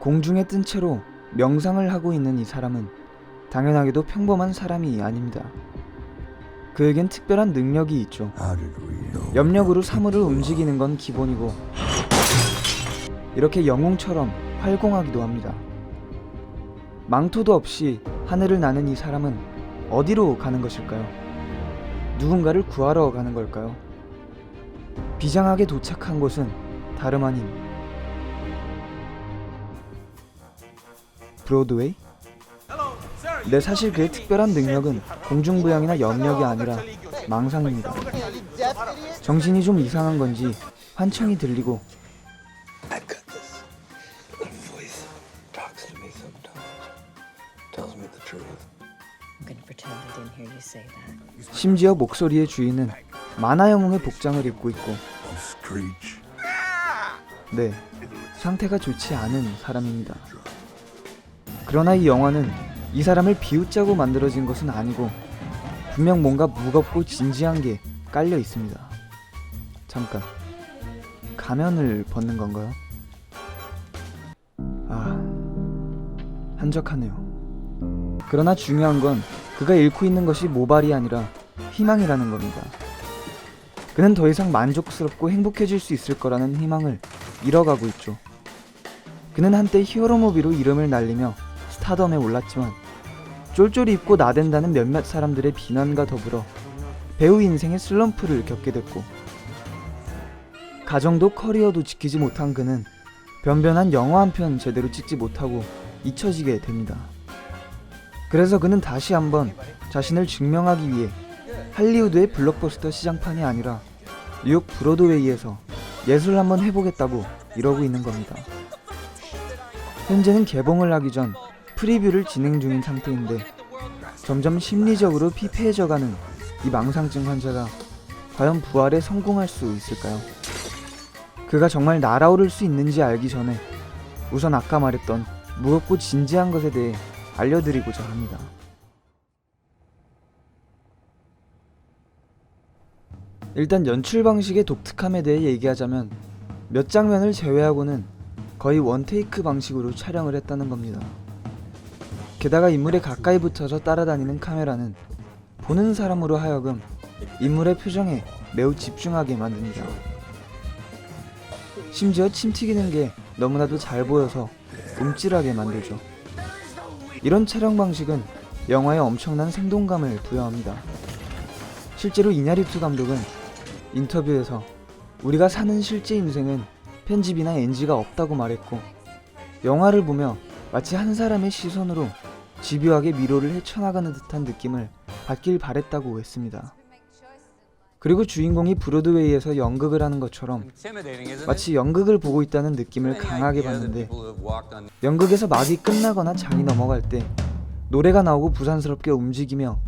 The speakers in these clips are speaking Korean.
공중에 뜬 채로 명상을 하고 있는 이 사람은 당연하게도 평범한 사람이 아닙니다. 그에겐 특별한 능력이 있죠. 염력으로 사물을 움직이는 건 기본이고 이렇게 영웅처럼 활공하기도 합니다. 망토도 없이 하늘을 나는 이 사람은 어디로 가는 것일까요? 누군가를 구하러 가는 걸까요? 비장하게 도착한 곳은 다름 아닌 브로드웨이? 네, 사실 그의 특별한 능력은 공중부양이나 염력이 아니라 망상입니다. 정신이 좀 이상한 건지 환청이 들리고 심지어 목소리의 주인은 만화 영웅의 복장을 입고 있고 네, 상태가 좋지 않은 사람입니다. 그러나 이 영화는 이 사람을 비웃자고 만들어진 것은 아니고 분명 뭔가 무겁고 진지한 게 깔려 있습니다. 잠깐, 가면을 벗는 건가요? 한적하네요. 그러나 중요한 건 그가 잃고 있는 것이 모발이 아니라 희망이라는 겁니다. 그는 더 이상 만족스럽고 행복해질 수 있을 거라는 희망을 잃어가고 있죠. 그는 한때 히어로 무비로 이름을 날리며 스타덤에 올랐지만 쫄쫄이 입고 나댄다는 몇몇 사람들의 비난과 더불어 배우 인생의 슬럼프를 겪게 됐고 가정도 커리어도 지키지 못한 그는 변변한 영화 한 편 제대로 찍지 못하고 잊혀지게 됩니다. 그래서 그는 다시 한번 자신을 증명하기 위해 할리우드의 블록버스터 시장판이 아니라 뉴욕 브로드웨이에서 예술을 한번 해보겠다고 이러고 있는 겁니다. 현재는 개봉을 하기 전 프리뷰를 진행 중인 상태인데 점점 심리적으로 피폐해져가는 이 망상증 환자가 과연 부활에 성공할 수 있을까요? 그가 정말 날아오를 수 있는지 알기 전에 우선 아까 말했던 무겁고 진지한 것에 대해 알려드리고자 합니다. 일단 연출 방식의 독특함에 대해 얘기하자면 몇 장면을 제외하고는 거의 원테이크 방식으로 촬영을 했다는 겁니다. 게다가 인물에 가까이 붙어서 따라다니는 카메라는 보는 사람으로 하여금 인물의 표정에 매우 집중하게 만듭니다. 심지어 침 튀기는 게 너무나도 잘 보여서 움찔하게 만들죠. 이런 촬영 방식은 영화에 엄청난 생동감을 부여합니다. 실제로 이냐리투 감독은 인터뷰에서 우리가 사는 실제 인생은 편집이나 NG가 없다고 말했고 영화를 보며 마치 한 사람의 시선으로 집요하게 미로를 헤쳐나가는 듯한 느낌을 받길 바랬다고 했습니다. 그리고 주인공이 브로드웨이에서 연극을 하는 것처럼 마치 연극을 보고 있다는 느낌을 강하게 받는데 연극에서 막이 끝나거나 장이 넘어갈 때 노래가 나오고 부산스럽게 움직이며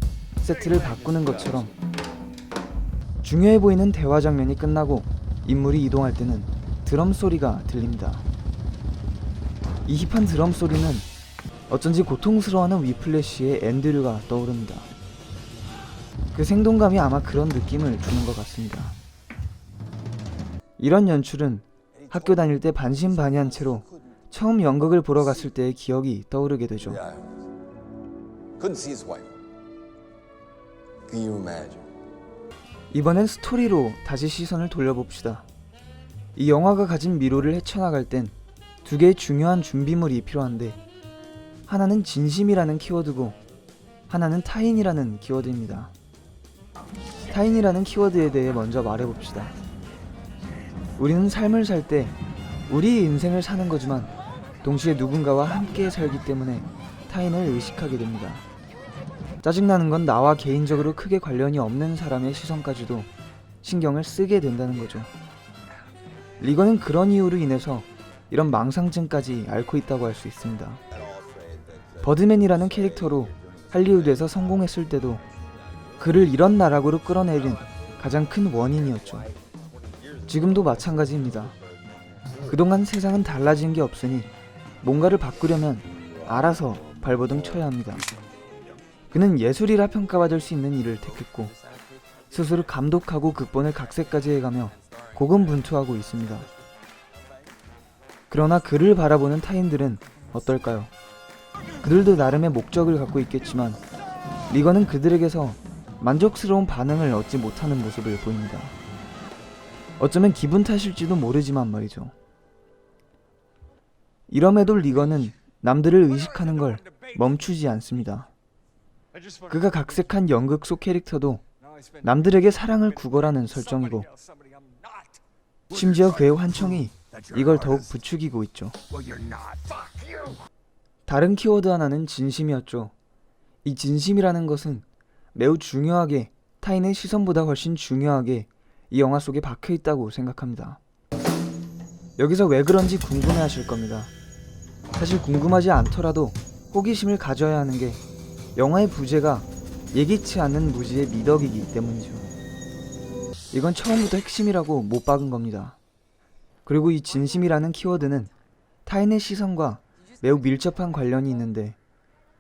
세트를 바꾸는 것처럼 중요해 보이는 대화 장면이 끝나고 인물이 이동할 때는 드럼 소리가 들립니다. 이 힙한 드럼 소리는 어쩐지 고통스러워하는 위플래시의 앤드류가 떠오릅니다. 그 생동감이 아마 그런 느낌을 주는 것 같습니다. 이런 연출은 학교 다닐 때 반신반의한 채로 처음 연극을 보러 갔을 때의 기억이 떠오르게 되죠. 이번엔 스토리로 다시 시선을 돌려봅시다. 이 영화가 가진 미로를 헤쳐나갈 땐 두 개의 중요한 준비물이 필요한데 하나는 진심이라는 키워드고 하나는 타인이라는 키워드입니다. 타인이라는 키워드에 대해 먼저 말해봅시다. 우리는 삶을 살 때 우리의 인생을 사는 거지만 동시에 누군가와 함께 살기 때문에 타인을 의식하게 됩니다. 짜증나는 건 나와 개인적으로 크게 관련이 없는 사람의 시선까지도 신경을 쓰게 된다는 거죠. 리건은 그런 이유로 인해서 이런 망상증까지 앓고 있다고 할 수 있습니다. 버드맨이라는 캐릭터로 할리우드에서 성공했을 때도 그를 이런 나락으로 끌어내린 가장 큰 원인이었죠. 지금도 마찬가지입니다. 그동안 세상은 달라진 게 없으니 뭔가를 바꾸려면 알아서 발버둥 쳐야 합니다. 그는 예술이라 평가받을 수 있는 일을 택했고 스스로 감독하고 극본을 각색까지 해가며 고군분투하고 있습니다. 그러나 그를 바라보는 타인들은 어떨까요? 그들도 나름의 목적을 갖고 있겠지만 리건은 그들에게서 만족스러운 반응을 얻지 못하는 모습을 보입니다. 어쩌면 기분 탓일지도 모르지만 말이죠. 이럼에도 리건은 남들을 의식하는 걸 멈추지 않습니다. 그가 각색한 연극 속 캐릭터도 남들에게 사랑을 구걸하는 설정이고, 심지어 그의 환청이 이걸 더욱 부추기고 있죠. 다른 키워드 하나는 진심이었죠. 이 진심이라는 것은 매우 중요하게, 타인의 시선보다 훨씬 중요하게 이 영화 속에 박혀 있다고 생각합니다. 여기서 왜 그런지 궁금해 하실 겁니다. 사실 궁금하지 않더라도 호기심을 가져야 하는 게 영화의 부제가 예기치 않는 무지의 미덕이기 때문이죠. 이건 처음부터 핵심이라고 못 박은 겁니다. 그리고 이 진심이라는 키워드는 타인의 시선과 매우 밀접한 관련이 있는데,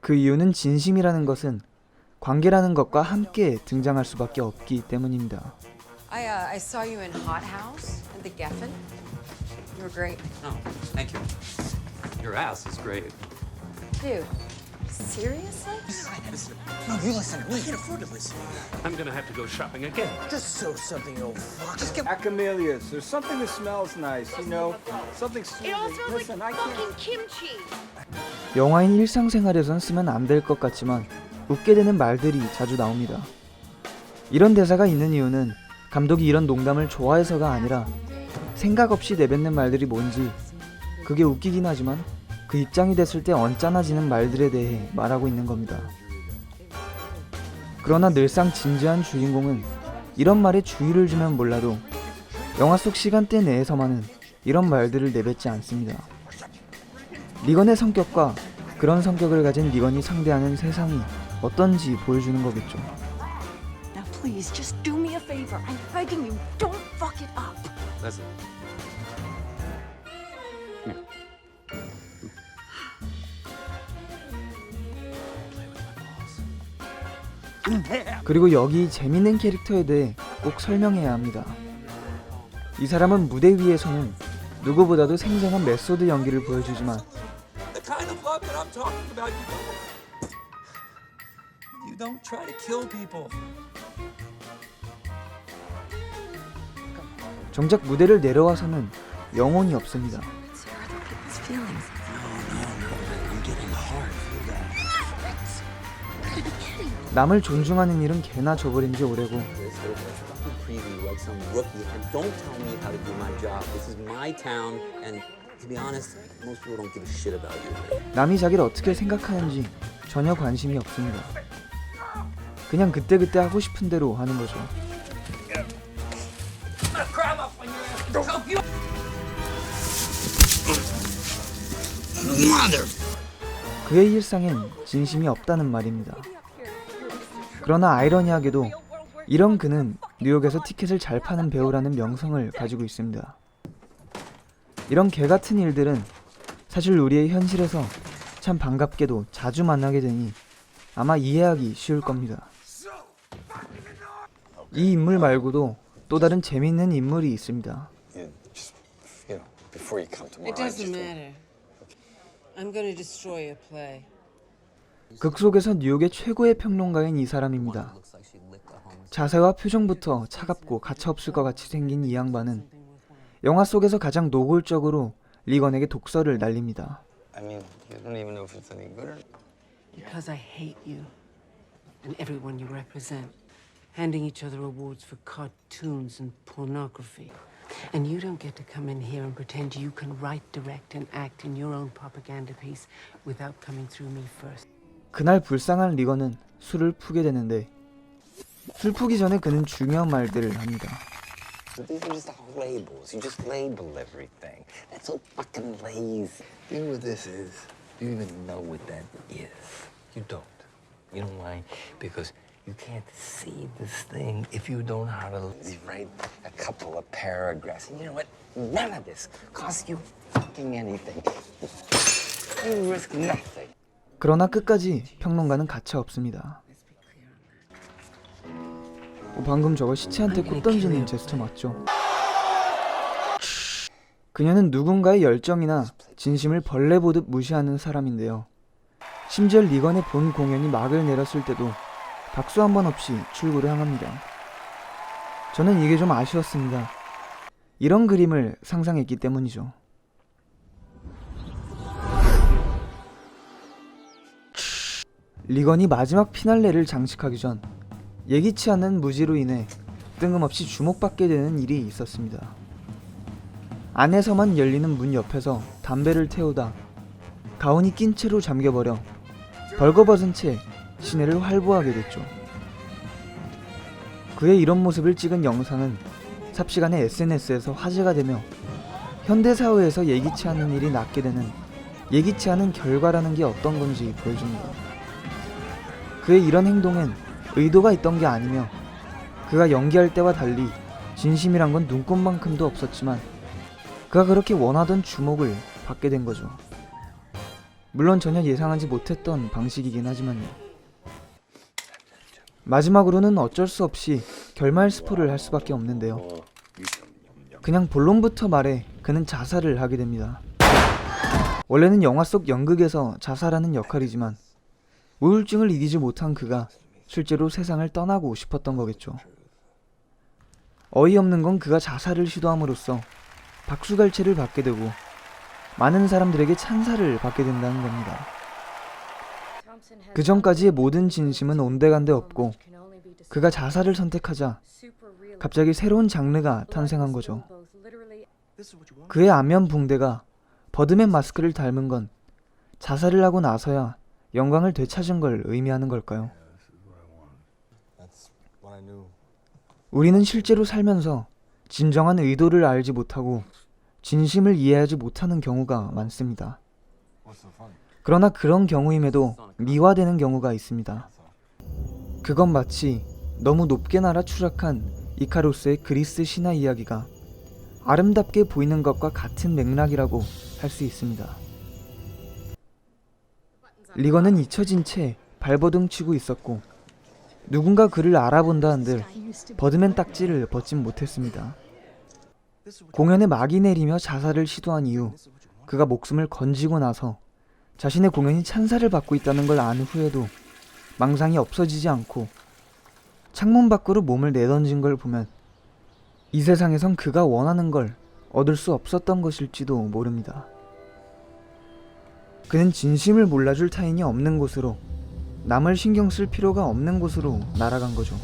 그 이유는 진심이라는 것은 관계라는 것과 함께 등장할 수밖에 없기 때문입니다. I saw you in Hot House and The Geffen. You were great. Oh, thank you. Your ass is great. Dude, seriously? No, you listen to me. I can't afford to listen. I'm gonna have to go shopping again. Just so something, you old fuck. Just get. Acamelias. There's something that smells nice, you know? Something It all soothing. smells Listen, like I can't. fucking kimchi. 영화인 일상생활에선 쓰면 안 될 것 같지만 웃게 되는 말들이 자주 나옵니다. 이런 대사가 있는 이유는 감독이 이런 농담을 좋아해서가 아니라 생각 없이 내뱉는 말들이 뭔지, 그게 웃기긴 하지만 그 입장이 됐을 때 언짢아지는 말들에 대해 말하고 있는 겁니다. 그러나 늘상 진지한 주인공은 이런 말에 주의를 주면 몰라도 영화 속 시간대 내에서만은 이런 말들을 내뱉지 않습니다. 리건의 성격과 그런 성격을 가진 리건이 상대하는 세상이 어떤지 보여주는 거겠죠. Now please, just do me a favor. I'm begging you, don't fuck it up. That's it. 그리고 여기 재밌는 캐릭터에 대해 꼭 설명해야 합니다. 이 사람은 무대 위에서는 누구보다도 생생한 메소드 연기를 보여주지만 The kind of love that I'm talking about, you don't try to kill people. 정작 무대를 내려와서는 영혼이 없습니다. It's hard to get his feelings. 남을 존중하는 일은 개나 줘버린 지 오래고, Preview like some rookie and don't tell me how to do my job. This is my town and to be honest, most people don't give a shit about you. 남이 자기를 어떻게 생각하는지 전혀 관심이 없습니다. 그냥 그때그때 하고 싶은 대로 하는 거죠. 그의 일상엔 진심이 없다는 말입니다. 그러나 아이러니하게도 이런 그는 뉴욕에서 티켓을 잘 파는 배우라는 명성을 가지고 있습니다. 이런 개같은 일들은 사실 우리의 현실에서 참 반갑게도 자주 만나게 되니 아마 이해하기 쉬울 겁니다. 이 인물 말고도 또 다른 재미있는 인물이 있습니다. Before you come tomorrow. It doesn't matter. I'm going to destroy your play. 극 속에서 뉴욕의 최고의 평론가인 이 사람입니다. 자세와 표정부터 차갑고 가차없을 것 같이 생긴 이 양반은 영화 속에서 가장 노골적으로 리건에게 독서를 날립니다. I mean, you don't even know if it's any good or. Because I hate you and everyone you represent. Handing each other awards for cartoons and pornography. And you don't get to come in here and pretend you can write, direct, and act in your own propaganda piece without coming through me first. 그날 불쌍한 리건은 술을 푸게 되는데 술 푸기 전에 그는 중요한 말들을 합니다. These are just all labels. You just label everything. That's so fucking lazy. You know what this is? You even know what that is. You don't. You know why? Because you can't see this thing if you don't know how to write a couple of paragraphs. And you know what? None of this costs you fucking anything. You risk nothing. 그러나 끝까지 평론가는 가차 없습니다. 방금 저거 시체한테 꽃 던지는 제스처 맞죠? 그녀는 누군가의 열정이나 진심을 벌레 보듯 무시하는 사람인데요. 심지어 리건의 본 공연이 막을 내렸을 때도 박수 한 번 없이 출구를 향합니다. 저는 이게 좀 아쉬웠습니다. 이런 그림을 상상했기 때문이죠. 리건이 마지막 피날레를 장식하기 전 예기치 않은 무지로 인해 뜬금없이 주목받게 되는 일이 있었습니다. 안에서만 열리는 문 옆에서 담배를 태우다 가운이 낀 채로 잠겨버려 벌거벗은 채 시내를 활보하게 됐죠. 그의 이런 모습을 찍은 영상은 삽시간에 SNS에서 화제가 되며 현대사회에서 예기치 않은 일이 낫게 되는 예기치 않은 결과라는 게 어떤 건지 보여줍니다. 그의 이런 행동엔 의도가 있던 게 아니며 그가 연기할 때와 달리 진심이란 건 눈꼽만큼도 없었지만 그가 그렇게 원하던 주목을 받게 된 거죠. 물론 전혀 예상하지 못했던 방식이긴 하지만요. 마지막으로는 어쩔 수 없이 결말 스포를 할 수밖에 없는데요. 그냥 본론부터 말해 그는 자살을 하게 됩니다. 원래는 영화 속 연극에서 자살하는 역할이지만 우울증을 이기지 못한 그가 실제로 세상을 떠나고 싶었던 거겠죠. 어이없는 건 그가 자살을 시도함으로써 박수갈채를 받게 되고 많은 사람들에게 찬사를 받게 된다는 겁니다. 그 전까지의 모든 진심은 온데간데 없고 그가 자살을 선택하자 갑자기 새로운 장르가 탄생한 거죠. 그의 안면 붕대가 버드맨 마스크를 닮은 건 자살을 하고 나서야 영광을 되찾은 걸 의미하는 걸까요? 우리는 실제로 살면서 진정한 의도를 알지 못하고 진심을 이해하지 못하는 경우가 많습니다. 그러나 그런 경우임에도 미화되는 경우가 있습니다. 그건 마치 너무 높게 날아 추락한 이카루스의 그리스 신화 이야기가 아름답게 보이는 것과 같은 맥락이라고 할 수 있습니다. 리건은 잊혀진 채 발버둥 치고 있었고 누군가 그를 알아본다 한들 버드맨 딱지를 벗진 못했습니다. 공연에 막이 내리며 자살을 시도한 이후 그가 목숨을 건지고 나서 자신의 공연이 찬사를 받고 있다는 걸 안 후에도 망상이 없어지지 않고 창문 밖으로 몸을 내던진 걸 보면 이 세상에선 그가 원하는 걸 얻을 수 없었던 것일지도 모릅니다. 그는 진심을 몰라줄 타인이 없는 곳으로, 남을 신경 쓸 필요가 없는 곳으로 날아간 거죠.